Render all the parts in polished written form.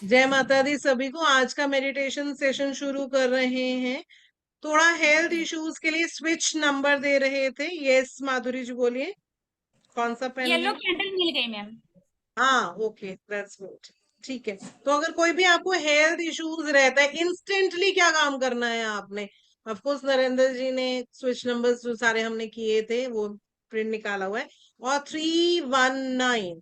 जय माता दी सभी को। आज का मेडिटेशन सेशन शुरू कर रहे हैं। थोड़ा हेल्थ इश्यूज के लिए स्विच नंबर दे रहे थे। यस माधुरी जी बोलिए, कौन सा पेन येलो है? कैंडल मिल गई मैम। हाँ, ओके, दैट्स गुड। ठीक है। तो अगर कोई भी आपको हेल्थ इश्यूज रहता है, इंस्टेंटली क्या काम करना है आपने? ऑफ कोर्स नरेंद्र जी ने स्विच नंबर्स जो सारे हमने किए थे वो प्रिंट निकाला हुआ है। और 319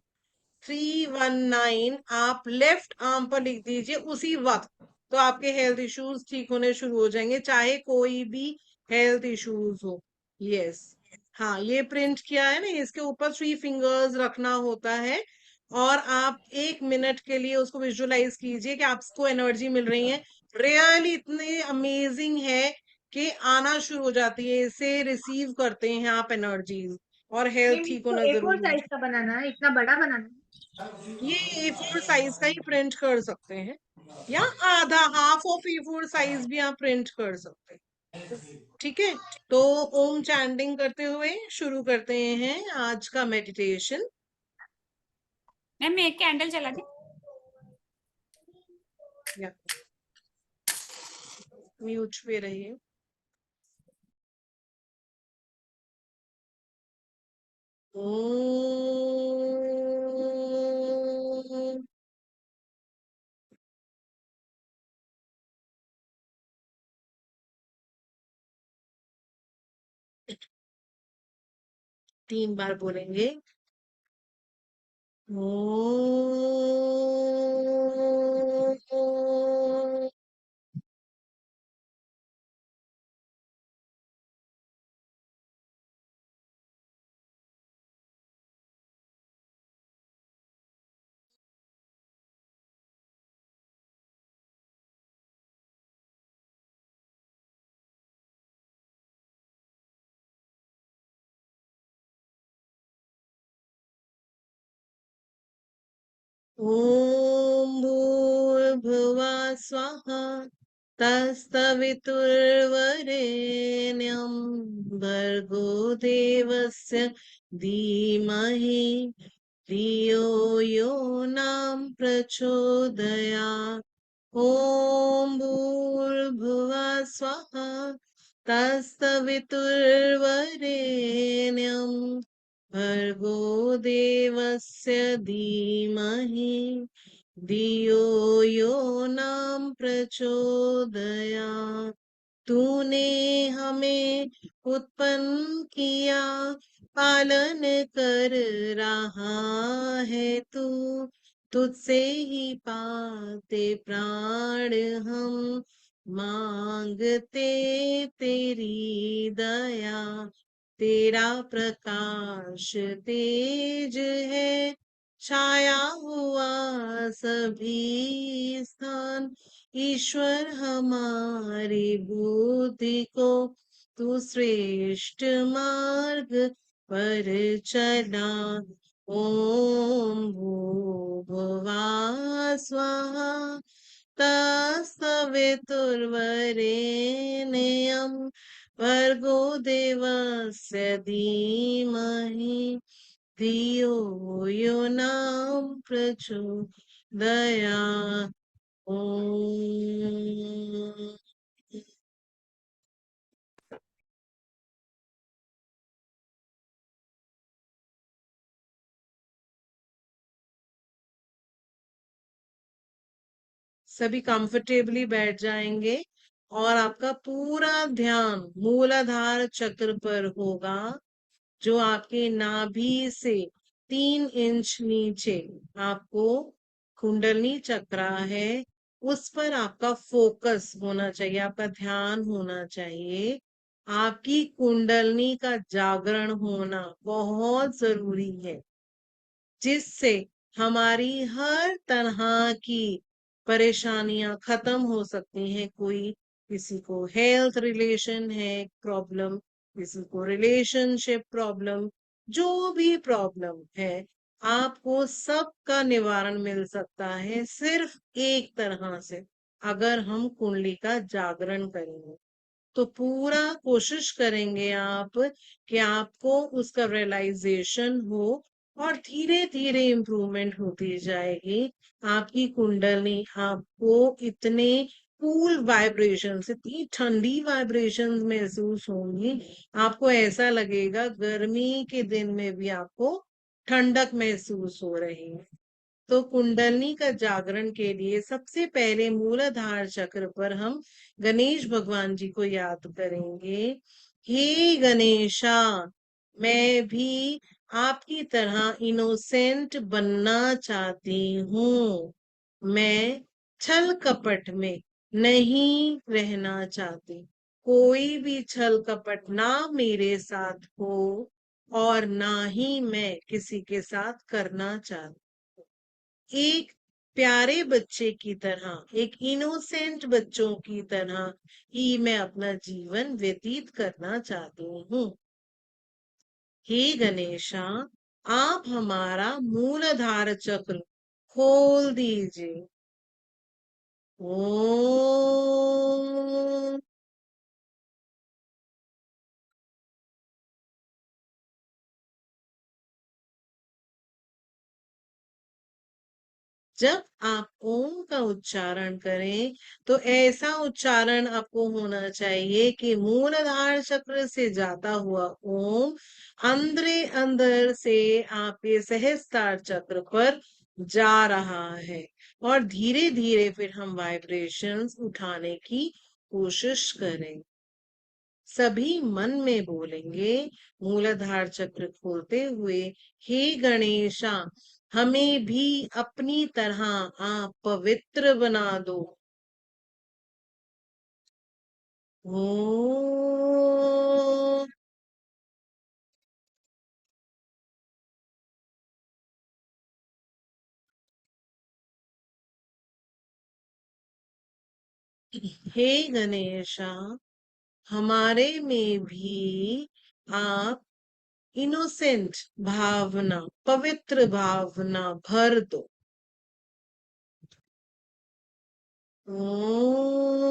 319 आप लेफ्ट आर्म पर लिख दीजिए उसी वक्त। तो आपके हेल्थ इश्यूज ठीक होने शुरू हो जाएंगे, चाहे कोई भी हेल्थ इश्यूज हो। यस। हाँ, ये प्रिंट किया है ना, इसके ऊपर 3 फिंगर्स रखना होता है। और आप 1 मिनट के लिए उसको विजुअलाइज कीजिए कि आपको एनर्जी मिल रही है। रियली इतनी अमेजिंग है कि आना शुरू हो जाती है, इसे रिसीव करते हैं आप एनर्जीज, और हेल्थ मैम ठीक इसको होना ए फोर जरूरी है। साइज का बनाना है, इतना बड़ा बनाना है? ये A4 साइज का ही प्रिंट कर सकते हैं, या आधा हाफ ऑफ A4 साइज भी आप प्रिंट कर सकते हैं। ठीक है। तो ओम चैंटिंग करते हुए शुरू करते हैं आज का मेडिटेशन। मैम मैं एक कैंडल जला दी। या म्यूट पे रहिए। ओम। 3 बार बोलेंगे। ओम। भूर्भुवः स्वः तत्सवितुर्वरेण्यं भर्गो देवस्य धीमहि धियो यो नाम प्रचोदयात्। ॐ भूर्भुवः स्वः तत्सवितुर्वरेण्यं भर्गो देवस्य धीमहि धियो यो नाम प्रचोदयात्। तूने हमें उत्पन्न किया, पालन कर रहा है तू। तुझसे ही पाते प्राण हम, मांगते तेरी दया। तेरा प्रकाश तेज है, छाया हुआ सभी स्थान। ईश्वर हमारी बुद्धि को तू श्रेष्ठ मार्ग पर चला। ओम भूर्भुवः स्वः तत्सवितुर्वरेण्यं भर्गो देवस्य धीमहि धियो यो नाम प्रचोदयात्। ओम। सभी कंफर्टेबली बैठ जाएंगे और आपका पूरा ध्यान मूलाधार चक्र पर होगा, जो आपके नाभि से 3 इंच नीचे आपको कुंडलनी चक्र है। उस पर आपका फोकस होना चाहिए, आपका ध्यान होना चाहिए। आपकी कुंडलनी का जागरण होना बहुत जरूरी है, जिससे हमारी हर तरह की परेशानियां खत्म हो सकती हैं। कोई किसी को हेल्थ रिलेशन है प्रॉब्लम, किसी को रिलेशनशिप प्रॉब्लम, जो भी प्रॉब्लम है, आपको सबका निवारण मिल सकता है सिर्फ एक तरह से, अगर हम कुंडली का जागरण करेंगे। तो पूरा कोशिश करेंगे आप कि आपको उसका रियलाइजेशन हो, और धीरे धीरे इम्प्रूवमेंट होती जाएगी। आपकी कुंडली आपको इतने कूल वाइब्रेशंस, इतनी ठंडी वाइब्रेशंस महसूस होंगी, आपको ऐसा लगेगा गर्मी के दिन में भी आपको ठंडक महसूस हो रही है। तो कुंडलनी का जागरण के लिए सबसे पहले मूलाधार चक्र पर हम गणेश भगवान जी को याद करेंगे। हे गणेशा, मैं भी आपकी तरह इनोसेंट बनना चाहती हूँ। मैं छल कपट में नहीं रहना चाहती। कोई भी छल कपट ना मेरे साथ हो और ना ही मैं किसी के साथ करना चाहती। एक प्यारे बच्चे की तरह, एक इनोसेंट बच्चों की तरह ही मैं अपना जीवन व्यतीत करना चाहती हूँ। हे गणेशा, आप हमारा मूलाधार चक्र खोल दीजिए। ओम। जब आप ओम का उच्चारण करें तो ऐसा उच्चारण आपको होना चाहिए कि मूलाधार चक्र से जाता हुआ ओम अंदर अंदर से आपके सहस्त्रार चक्र पर जा रहा है। और धीरे धीरे फिर हम वाइब्रेशंस उठाने की कोशिश करें। सभी मन में बोलेंगे मूलाधार चक्र खोलते हुए, हे गणेशा, हमें भी अपनी तरह आप पवित्र बना दो। ओम। हे गणेशा, हमारे में भी आप इनोसेंट भावना, पवित्र भावना भर दो। ओम।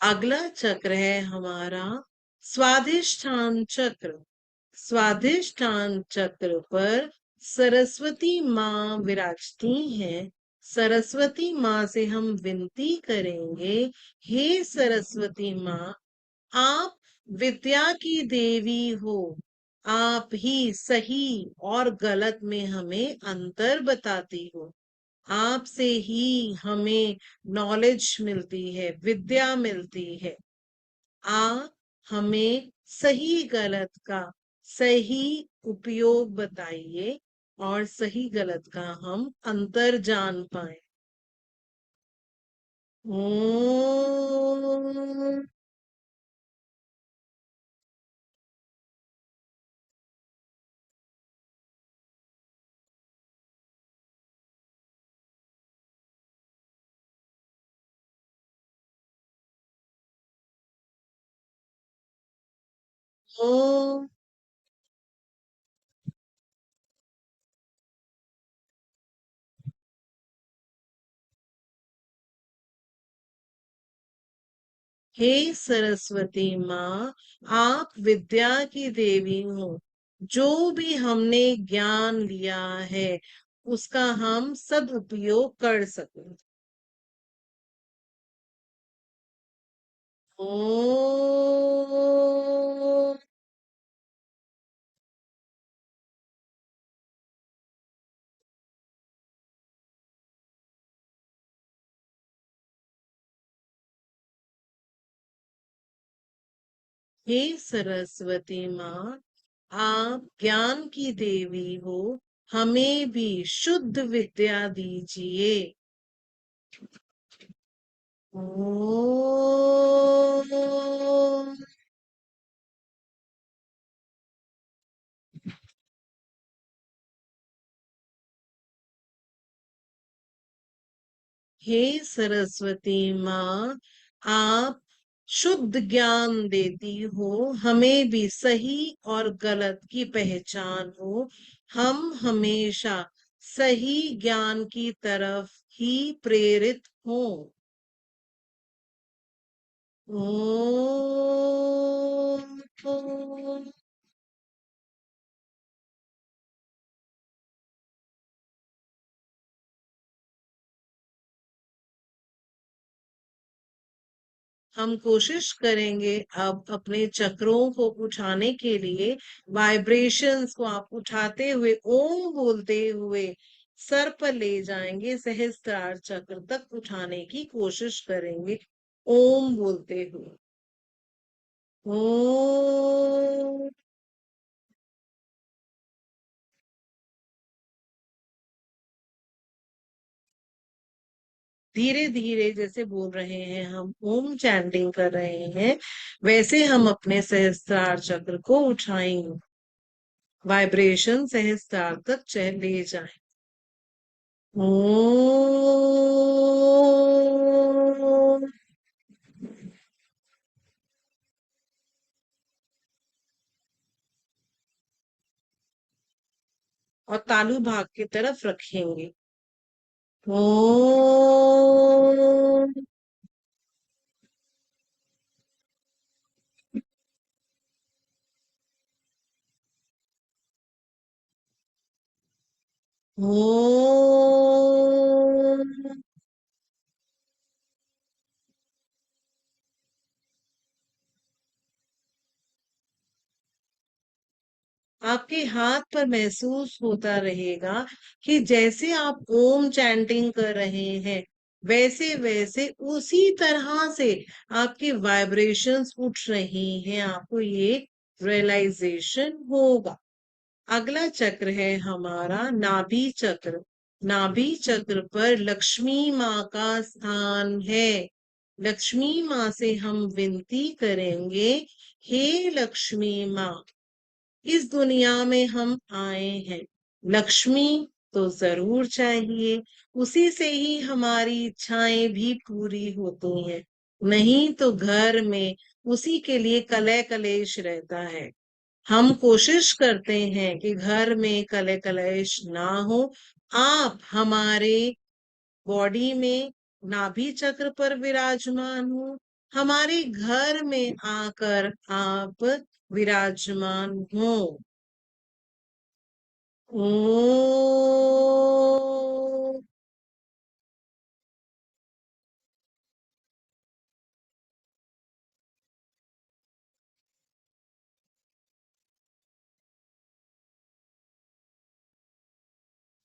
अगला चक्र है हमारा स्वाधिष्ठान चक्र। स्वाधिष्ठान चक्र पर सरस्वती माँ विराजती हैं। सरस्वती माँ से हम विनती करेंगे, हे सरस्वती माँ, आप विद्या की देवी हो। आप ही सही और गलत में हमें अंतर बताती हो। आपसे ही हमें नॉलेज मिलती है, विद्या मिलती है। आ हमें सही गलत का सही उपयोग बताइए और सही गलत का हम अंतर जान पाए। ओम। ओम। हे सरस्वती माँ, आप विद्या की देवी हो। जो भी हमने ज्ञान लिया है उसका हम सदुपयोग कर सकें। ओम। हे सरस्वती माँ, आप ज्ञान की देवी हो, हमें भी शुद्ध विद्या दीजिए। ओम। हे सरस्वती माँ, आप शुद्ध ज्ञान देती हो, हमें भी सही और गलत की पहचान हो। हम हमेशा सही ज्ञान की तरफ ही प्रेरित हो। ओम। हम कोशिश करेंगे अब अपने चक्रों को उठाने के लिए। वाइब्रेशंस को आप उठाते हुए ओम बोलते हुए सर पर ले जाएंगे, सहस्त्रार चक्र तक उठाने की कोशिश करेंगे ओम बोलते हुए। ओम। धीरे धीरे जैसे बोल रहे हैं, हम ओम चैंटिंग कर रहे हैं, वैसे हम अपने सहस्त्रार चक्र को उठाएंगे, वाइब्रेशन सहस्त्रार तक ले जाएं। ओम। और तालु भाग की तरफ रखेंगे। ओम। ओम। आपके हाथ पर महसूस होता रहेगा कि जैसे आप ओम चैंटिंग कर रहे हैं, वैसे वैसे उसी तरह से आपकी वाइब्रेशंस उठ रही हैं, आपको ये रियलाइजेशन होगा। अगला चक्र है हमारा नाभि चक्र। नाभि चक्र पर लक्ष्मी माँ का स्थान है। लक्ष्मी माँ से हम विनती करेंगे, हे लक्ष्मी माँ, इस दुनिया में हम आए हैं, लक्ष्मी तो जरूर चाहिए, उसी से ही हमारी इच्छाएं भी पूरी होती हैं। नहीं तो घर में उसी के लिए कलह कलेश रहता है। हम कोशिश करते हैं कि घर में कलह कलेश ना हो। आप हमारे बॉडी में नाभि चक्र पर विराजमान हो, हमारे घर में आकर आप विराजमान हो। ओम।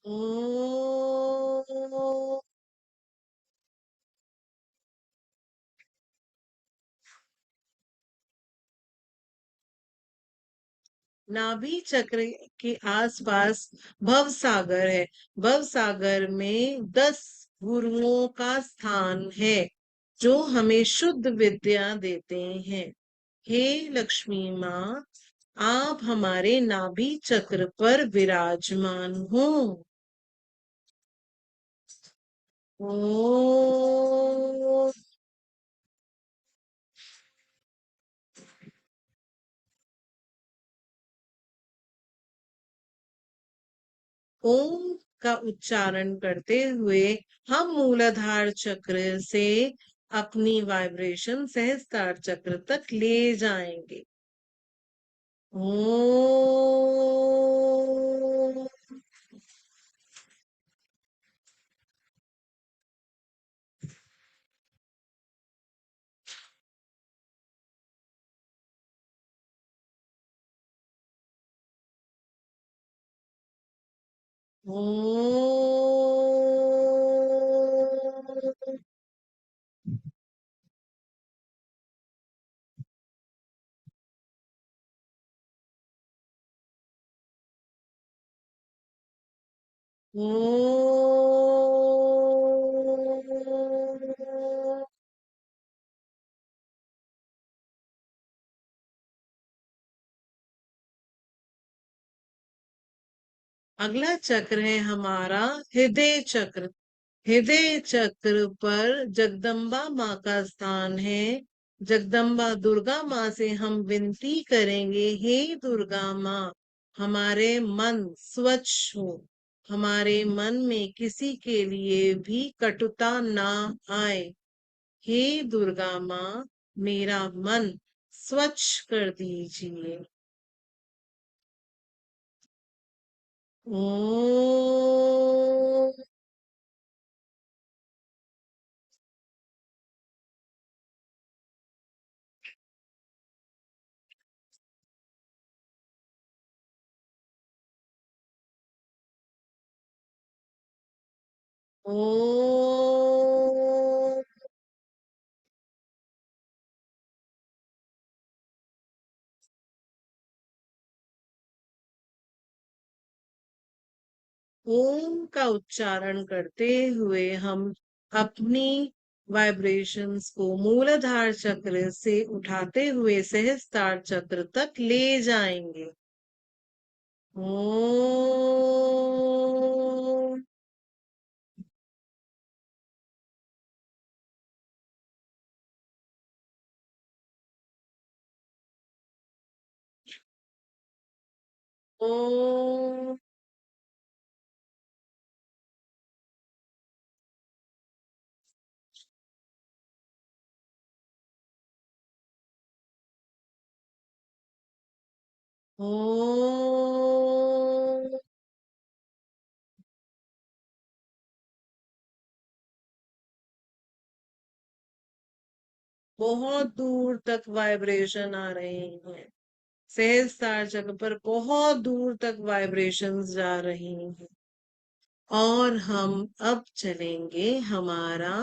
ओम। नाभि चक्र के आसपास भव सागर है। भव सागर में 10 गुरुओं का स्थान है, जो हमें शुद्ध विद्या देते हैं। हे लक्ष्मी माँ, आप हमारे नाभि चक्र पर विराजमान हो। ओम। ओम का उच्चारण करते हुए हम मूलाधार चक्र से अपनी वाइब्रेशन सहस्त्रार चक्र तक ले जाएंगे। ओम। ओम। ओम। अगला चक्र है हमारा हृदय चक्र। हृदय चक्र पर जगदम्बा माँ का स्थान है। जगदम्बा दुर्गा माँ से हम विनती करेंगे, हे दुर्गा माँ, हमारे मन स्वच्छ हो। हमारे मन में किसी के लिए भी कटुता ना आए। हे दुर्गा माँ, मेरा मन स्वच्छ कर दीजिए। ओम। ओम। ओम का उच्चारण करते हुए हम अपनी वाइब्रेशंस को मूलाधार चक्र से उठाते हुए सहस्त्रार चक्र तक ले जाएंगे। ओम। ओम। ओम। बहुत दूर तक वाइब्रेशन आ रहे हैं। सहस्त्रार चक्र पर बहुत दूर तक वाइब्रेशंस जा रही हैं। और हम अब चलेंगे हमारा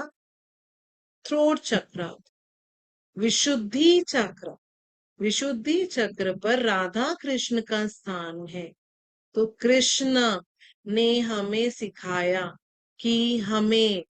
थ्रोट चक्र, विशुद्धि चक्र। विशुद्धि चक्र पर राधा कृष्ण का स्थान है। तो कृष्ण ने हमें सिखाया कि हमें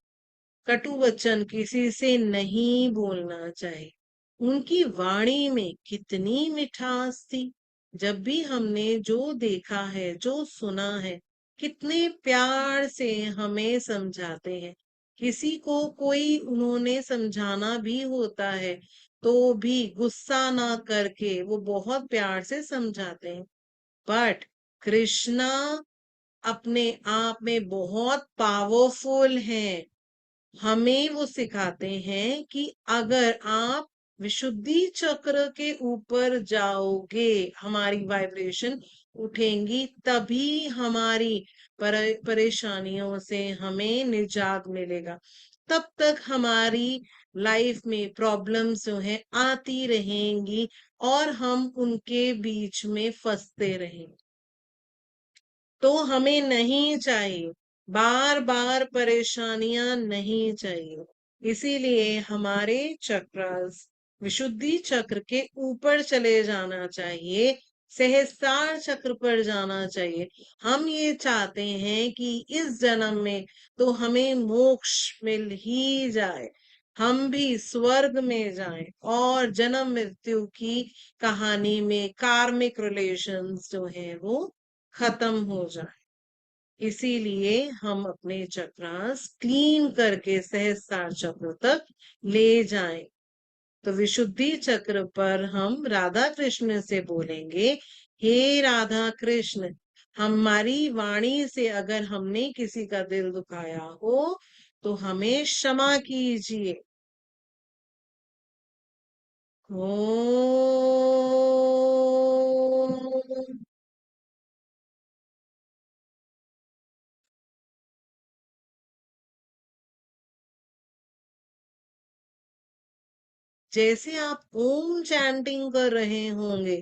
कटु वचन किसी से नहीं बोलना चाहिए। उनकी वाणी में कितनी मिठास थी। जब भी हमने जो देखा है, जो सुना है, कितने प्यार से हमें समझाते हैं। किसी को कोई उन्होंने समझाना भी होता है तो भी गुस्सा ना करके वो बहुत प्यार से समझाते हैं। बट कृष्णा अपने आप में बहुत पावरफुल हैं। हमें वो सिखाते हैं कि अगर आप विशुद्धि चक्र के ऊपर जाओगे, हमारी वाइब्रेशन उठेंगी, तभी हमारी परेशानियों से हमें निजात मिलेगा। तब तक हमारी लाइफ में प्रॉब्लम्स जो है आती रहेंगी और हम उनके बीच में फंसते रहेंगे। तो हमें नहीं चाहिए, बार बार परेशानियां नहीं चाहिए। इसीलिए हमारे चक्रास विशुद्धि चक्र के ऊपर चले जाना चाहिए, सहस्त्रार चक्र पर जाना चाहिए। हम ये चाहते हैं कि इस जन्म में तो हमें मोक्ष मिल ही जाए, हम भी स्वर्ग में जाएं और जन्म मृत्यु की कहानी में कार्मिक रिलेशंस जो है वो खत्म हो जाए। इसीलिए हम अपने चक्रास क्लीन करके सहस्त्रार चक्र तक ले जाएं। तो विशुद्धि चक्र पर हम राधा कृष्ण से बोलेंगे, हे राधा कृष्ण, हमारी वाणी से अगर हमने किसी का दिल दुखाया हो तो हमें क्षमा कीजिए। ओम। जैसे आप ओम चैंटिंग कर रहे होंगे,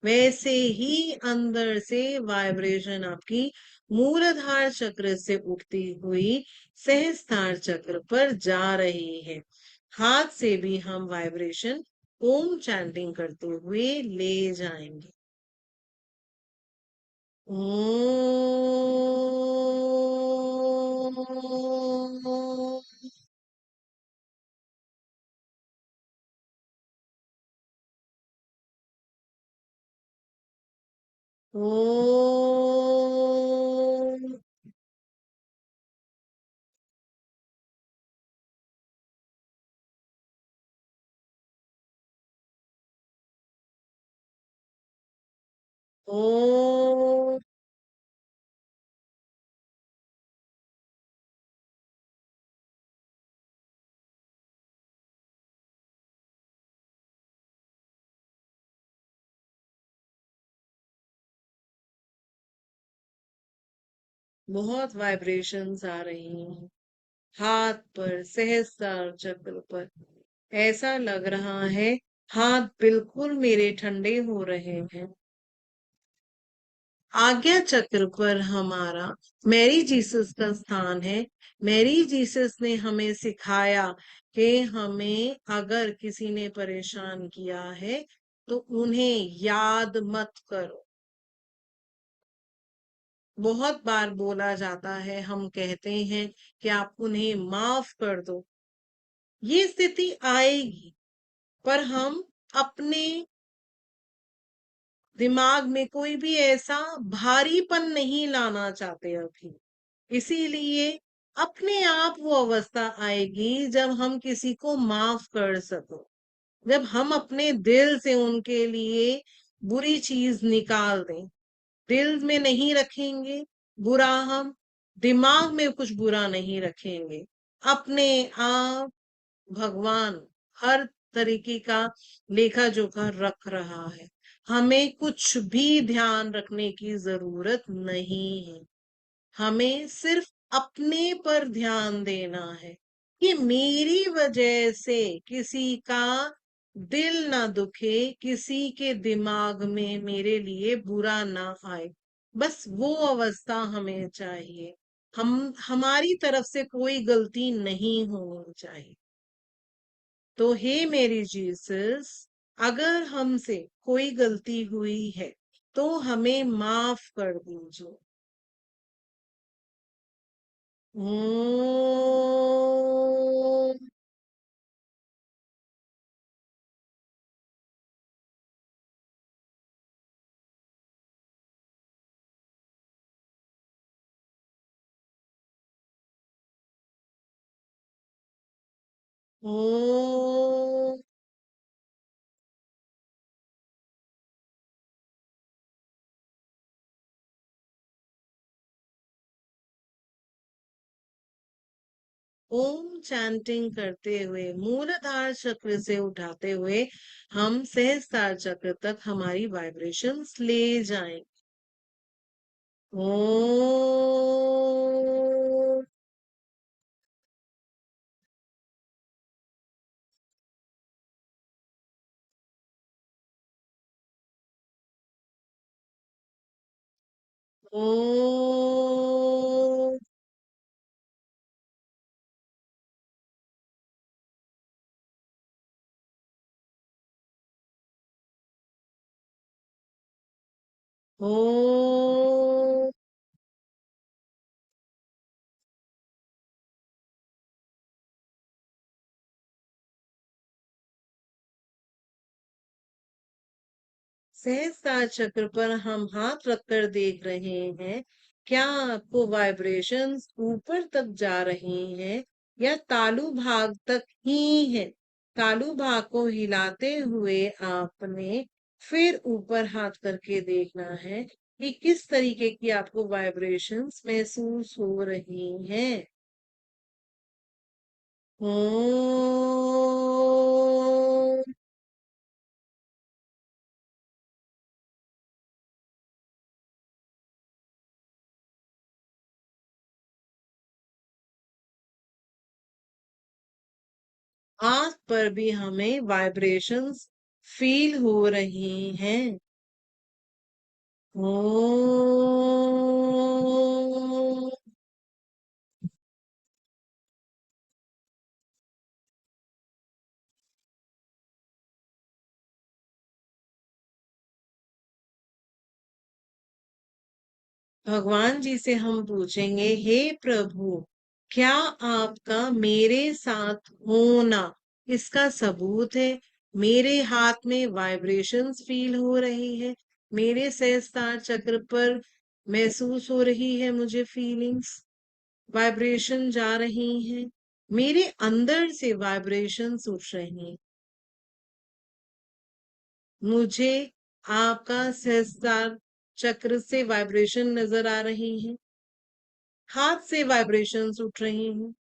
वैसे ही अंदर से वाइब्रेशन आपकी मूलाधार चक्र से उठती हुई सहस्त्रार चक्र पर जा रही है। हाथ से भी हम वाइब्रेशन ओम चैंटिंग करते हुए ले जाएंगे। ओम। ओम। ओम। बहुत वाइब्रेशंस आ रही हैं हाथ पर, सहस्त्रार चक्र पर। ऐसा लग रहा है हाथ बिल्कुल मेरे ठंडे हो रहे हैं। आज्ञा चक्र पर हमारा मैरी जीसस का स्थान है। मैरी जीसस ने हमें सिखाया कि हमें अगर किसी ने परेशान किया है तो उन्हें याद मत करो। बहुत बार बोला जाता है, हम कहते हैं कि आप उन्हें माफ कर दो। ये स्थिति आएगी, पर हम अपने दिमाग में कोई भी ऐसा भारीपन नहीं लाना चाहते अभी। इसीलिए अपने आप वो अवस्था आएगी जब हम किसी को माफ कर सको, जब हम अपने दिल से उनके लिए बुरी चीज निकाल दें। दिल में नहीं रखेंगे बुरा, हम दिमाग में कुछ बुरा नहीं रखेंगे। अपने आप भगवान हर तरीके का लेखा जोखा रख रहा है। हमें कुछ भी ध्यान रखने की जरूरत नहीं है। हमें सिर्फ अपने पर ध्यान देना है कि मेरी वजह से किसी का दिल ना दुखे, किसी के दिमाग में मेरे लिए बुरा ना आए। बस वो अवस्था हमें चाहिए। हमारी तरफ से कोई गलती नहीं होनी चाहिए। तो हे मेरी जीसस, अगर हमसे कोई गलती हुई है तो हमें माफ कर दीजिए। ओम। ओम। ओम चैंटिंग करते हुए मूलाधार चक्र से उठाते हुए हम सहस्त्रार चक्र तक हमारी वाइब्रेशंस ले जाएं। ओम। ओम। ओम। सहस्त्रार चक्र पर हम हाथ रखकर देख रहे हैं। क्या आपको वाइब्रेशंस ऊपर तक जा रही हैं या तालु भाग तक ही है? तालु भाग को हिलाते हुए आपने फिर ऊपर हाथ करके देखना है कि किस तरीके की आपको वाइब्रेशंस महसूस हो रही हैं। ओम। आंख पर भी हमें वाइब्रेशंस फील हो रही हैं। ओम। भगवान जी से हम पूछेंगे, हे प्रभु, क्या आपका मेरे साथ होना इसका सबूत है? मेरे हाथ में वाइब्रेशंस फील हो रही है, मेरे सहस्त्रार चक्र पर महसूस हो रही है, मुझे फीलिंग्स वाइब्रेशन जा रही हैं, मेरे अंदर से वाइब्रेशंस उठ रही हैं। मुझे आपका सहस्त्रार चक्र से वाइब्रेशन नजर आ रही है, हाथ से वाइब्रेशंस उठ रही हैं।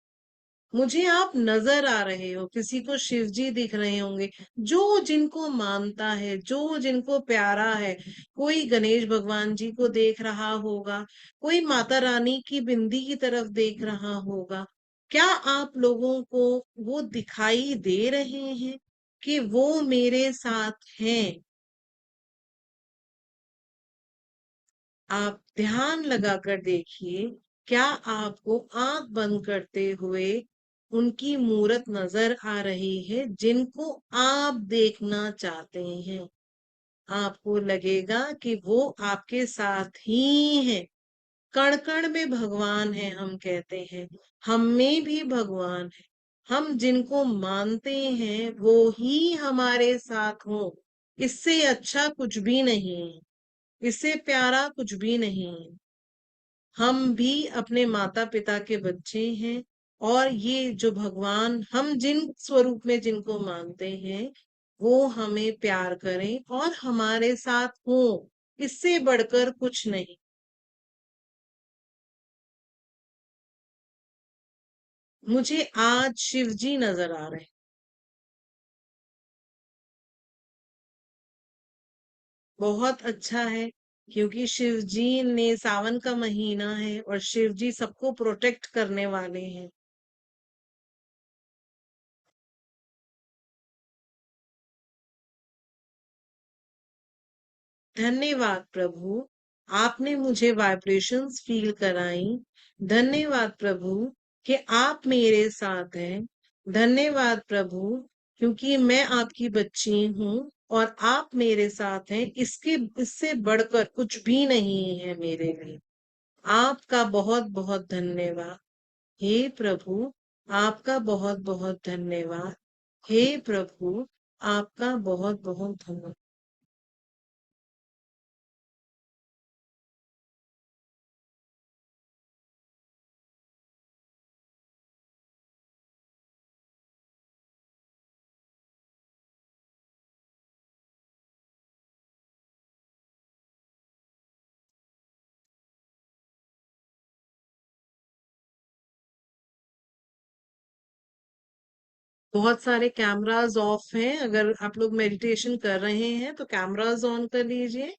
मुझे आप नजर आ रहे हो, किसी को शिव जी दिख रहे होंगे, जो जिनको मानता है, जो जिनको प्यारा है। कोई गणेश भगवान जी को देख रहा होगा, कोई माता रानी की बिंदी की तरफ देख रहा होगा। क्या आप लोगों को वो दिखाई दे रहे हैं कि वो मेरे साथ हैं? आप ध्यान लगाकर देखिए, क्या आपको आंख बंद करते हुए उनकी मूरत नजर आ रही है जिनको आप देखना चाहते हैं? आपको लगेगा कि वो आपके साथ ही है। कण कण में भगवान है, हम कहते हैं। हम में भी भगवान है। हम जिनको मानते हैं वो ही हमारे साथ हो। इससे अच्छा कुछ भी नहीं है, इससे प्यारा कुछ भी नहीं है। हम भी अपने माता पिता के बच्चे हैं, और ये जो भगवान, हम जिन स्वरूप में जिनको मानते हैं, वो हमें प्यार करें और हमारे साथ हो। इससे बढ़कर कुछ नहीं। मुझे आज शिव जी नजर आ रहे हैं। बहुत अच्छा है, क्योंकि शिव जी ने, सावन का महीना है और शिव जी सबको प्रोटेक्ट करने वाले हैं। धन्यवाद प्रभु, आपने मुझे वाइब्रेशंस फील कराई। धन्यवाद प्रभु कि आप मेरे साथ हैं। धन्यवाद प्रभु, क्योंकि मैं आपकी बच्ची हूँ और आप मेरे साथ हैं। इसके इससे बढ़कर कुछ भी नहीं है मेरे लिए। आपका बहुत बहुत धन्यवाद हे प्रभु। आपका बहुत बहुत धन्यवाद हे प्रभु। आपका बहुत बहुत धन्यवाद। बहुत सारे कैमरास ऑफ हैं, अगर आप लोग मेडिटेशन कर रहे हैं तो कैमरास ऑन कर लीजिए।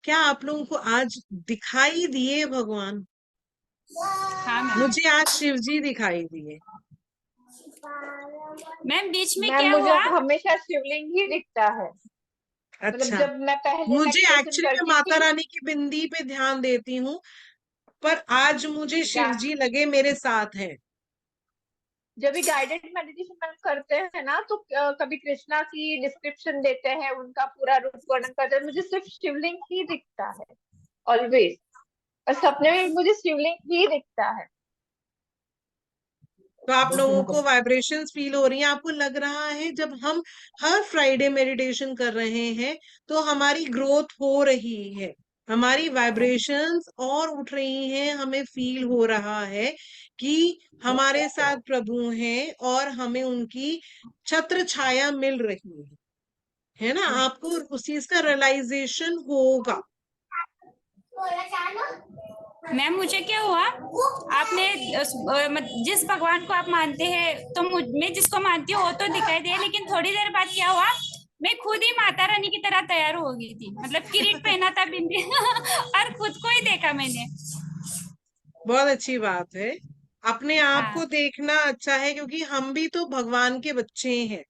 क्या आप लोगों को आज दिखाई दिए भगवान? हाँ मैम। मुझे आज शिव जी दिखाई दिए। मैम बीच में मैम क्या मुझे हुआ? हमेशा शिवलिंग ही दिखता है। मतलब अच्छा, जब मैं पहले मुझे मेडिटेशन एक्चुअली मैं करती माता थी, रानी की बिंदी पे ध्यान देती हूँ, पर आज मुझे शिव गा- जी लगे मेरे साथ हैं। जब भी गाइडेड मेडिटेशन मैम करते हैं ना, तो कभी कृष्णा की डिस्क्रिप्शन देते हैं, उनका पूरा रूप वर्णन करते हैं, मुझे सिर्फ शिवलिंग ही दिखता है ऑलवेज। और सपने में मुझे शिवलिंग ही दिखता है। तो आप लोगों को वाइब्रेशंस फील हो रही हैं? आपको लग रहा है जब हम हर फ्राइडे मेडिटेशन कर रहे हैं तो हमारी ग्रोथ हो रही है, हमारी वाइब्रेशंस और उठ रही हैं, हमें फील हो रहा है कि हमारे साथ प्रभु हैं और हमें उनकी छत्र छाया मिल रही है ना? आपको उस चीज का रियलाइजेशन होगा। मैम मुझे क्या हुआ, आपने जिस भगवान को आप मानते हैं, तो मैं जिसको मानती हूँ वो तो दिखाई दिया, लेकिन थोड़ी देर बाद क्या हुआ, मैं खुद ही माता रानी की तरह तैयार हो गई थी। मतलब किरीट पहना था, बिंदी और खुद को ही देखा मैंने। बहुत अच्छी बात है। अपने आप को हाँ। देखना अच्छा है, क्योंकि हम भी तो भगवान के बच्चे हैं,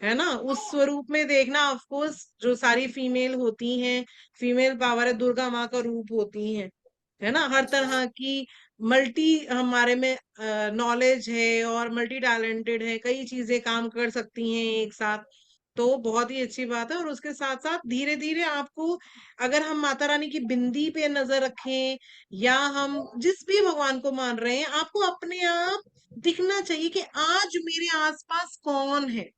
है ना? उस स्वरूप में देखना, ऑफ कोर्स जो सारी फीमेल होती हैं, फीमेल पावर है, दुर्गा माँ का रूप होती हैं, है ना? हर तरह की मल्टी हमारे में नॉलेज है और मल्टी टैलेंटेड है, कई चीजें काम कर सकती हैं एक साथ। तो बहुत ही अच्छी बात है। और उसके साथ साथ धीरे धीरे आपको, अगर हम माता रानी की बिंदी पे नजर रखें या हम जिस भी भगवान को मान रहे हैं, आपको अपने आप दिखना चाहिए कि आज मेरे आसपास कौन है,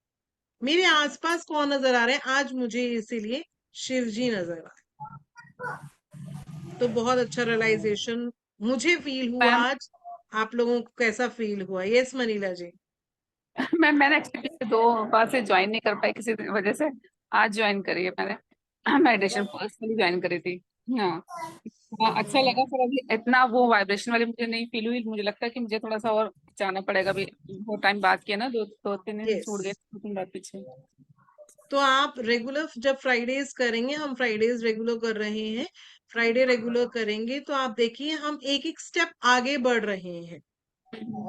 मेरे आसपास कौन नजर आ रहे हैं। आज मुझे इसीलिए शिव जी नजर आ रहे हैं। तो बहुत अच्छा रियलाइजेशन मुझे फील हुआ मैम आज। आप लोगों को कैसा फील हुआ? यस मनीला जी। मैंने एक्चुअली 2 बार से ज्वाइन नहीं कर पाई किसी वजह से। आज ज्वाइन करी है मैंने। मेडिटेशन पर्सनली ज्वाइन करी थी। हाँ। हाँ, अच्छा लगा सर। अभी इतना वो वाइब्रेशन वाली मुझे नहीं फील हुई। मुझे लगता है कि मुझे थोड़ा सा और जाना पड़ेगा। अभी बहुत टाइम बात किया ना, 2-3 दिन यस। छूट गए 2 दिन बाद पीछे। तो आप रेगुलर जब फ्राइडेज करेंगे, हम फ्राइडेज रेगुलर कर रहे हैं, फ्राइडे रेगुलर करेंगे तो आप देखिए हम एक एक स्टेप आगे बढ़ रहे हैं।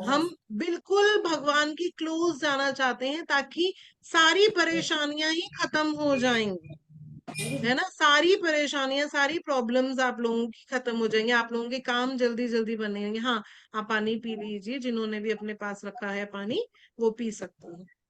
हम बिल्कुल भगवान की क्लोज जाना चाहते हैं ताकि सारी परेशानियां ही खत्म हो जाएंगी, है ना। सारी परेशानियां, सारी प्रॉब्लम्स आप लोगों की खत्म हो जाएंगे, आप लोगों के काम जल्दी जल्दी बनेंगे। हाँ, आप पानी पी लीजिए, जिन्होंने भी अपने पास रखा है पानी वो पी सकते हैं।